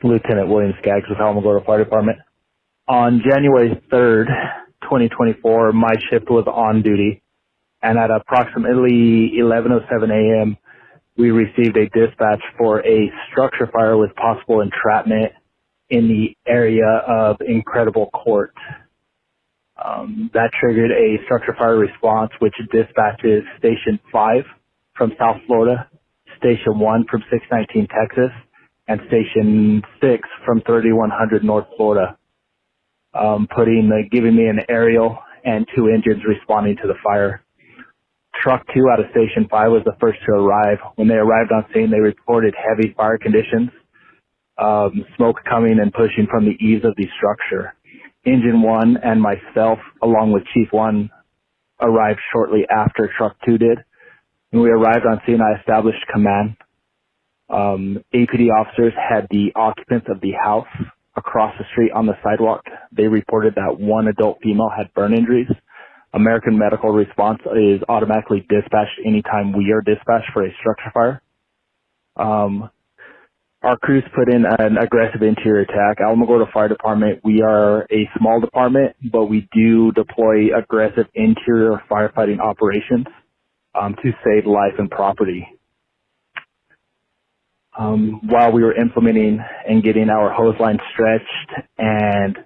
Lieutenant William Skaggs with Alamogordo Fire Department. On January 3rd, 2024, my shift was on duty, and at approximately 11:07 a.m., we received a dispatch for a structure fire with possible entrapment in the area of Incredible Court. That triggered a structure fire response, which dispatches Station 5 from South Florida, Station 1 from 619 Texas, and Station 6 from 3100 North Florida, giving me an aerial and 2 engines responding to the fire. Truck 2 out of Station 5 was the first to arrive. When they arrived on scene, they reported heavy fire conditions, smoke coming and pushing from the eaves of the structure. Engine 1 and myself, along with Chief 1, arrived shortly after Truck 2 did. When we arrived on scene, I established command. APD officers had the occupants of the house across the street on the sidewalk. They reported that one adult female had burn injuries. American medical response is automatically dispatched anytime we are dispatched for a structure fire. Our crews put in an aggressive interior attack. Alamogordo Fire Department, we are a small department, but we do deploy aggressive interior firefighting operations to save life and property. While we were implementing and getting our hose line stretched and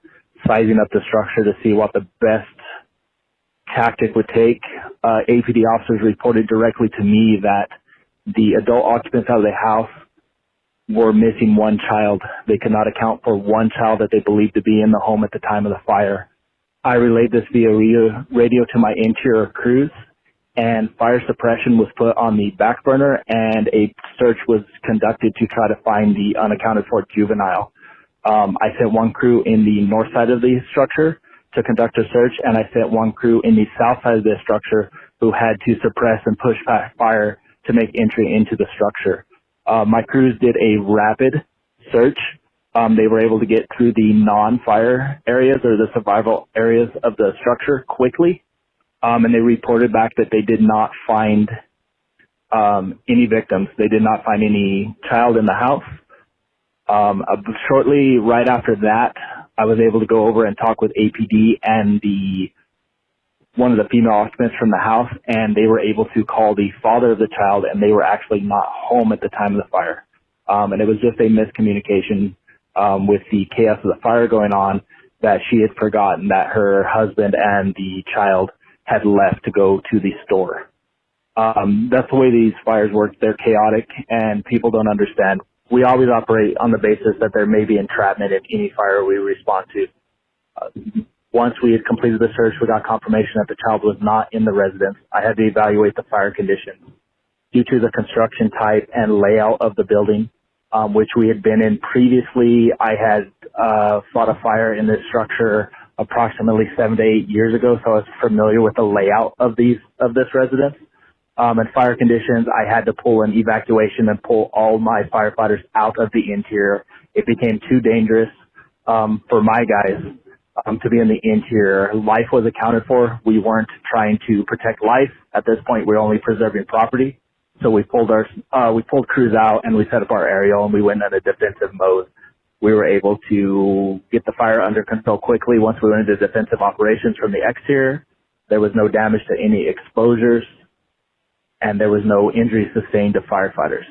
sizing up the structure to see what the best tactic would take, APD officers reported directly to me that the adult occupants out of the house were missing one child. They could not account for one child that they believed to be in the home at the time of the fire. I relayed this via radio to my interior crews, and fire suppression was put on the back burner, and a search was conducted to try to find the unaccounted for juvenile. I sent one crew in the north side of the structure to conduct a search, and I sent one crew in the south side of the structure who had to suppress and push back fire to make entry into the structure. My crews did a rapid search. They were able to get through the non-fire areas or the survival areas of the structure quickly, and they reported back that they did not find any victims. They did not find any child in the house. Shortly right after that, I was able to go over and talk with APD and one of the female occupants from the house, and they were able to call the father of the child, and they were actually not home at the time of the fire. And it was just a miscommunication with the chaos of the fire going on, that she had forgotten that her husband and the child had left to go to the store. That's the way these fires work. They're chaotic, and people don't understand. We always operate on the basis that there may be entrapment in any fire we respond to. Once we had completed the search, we got confirmation that the child was not in the residence. I had to evaluate the fire conditions. Due to the construction type and layout of the building, which we had been in previously, I had fought a fire in this structure approximately 7 to 8 years ago, so I was familiar with the layout of this residence. And fire conditions, I had to pull an evacuation and pull all my firefighters out of the interior. It became too dangerous for my guys to be in the interior. Life was accounted for. We weren't trying to protect life. At this point, we were only preserving property. So we pulled crews out, and we set up our aerial, and we went in a defensive mode. We were able to get the fire under control quickly. Once we went into defensive operations from the exterior, there was no damage to any exposures, and there was no injury sustained to firefighters.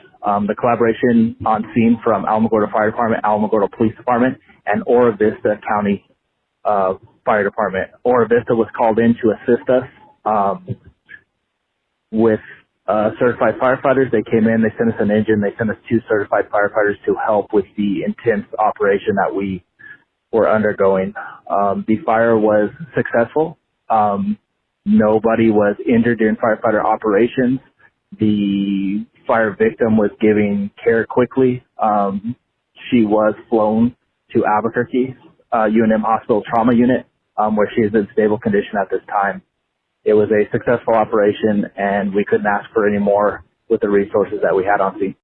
The collaboration on scene from Alamogordo Fire Department, Alamogordo Police Department, and Ora Vista County Fire Department. Ora Vista was called in to assist us with certified firefighters. They came in, they sent us an engine, they sent us 2 certified firefighters to help with the intense operation that we were undergoing. The fire was successful. Nobody was injured during firefighter operations. The fire victim was given care quickly. She was flown to Albuquerque, UNM Hospital Trauma Unit, where she is in stable condition at this time. It was a successful operation, and we couldn't ask for any more with the resources that we had on scene.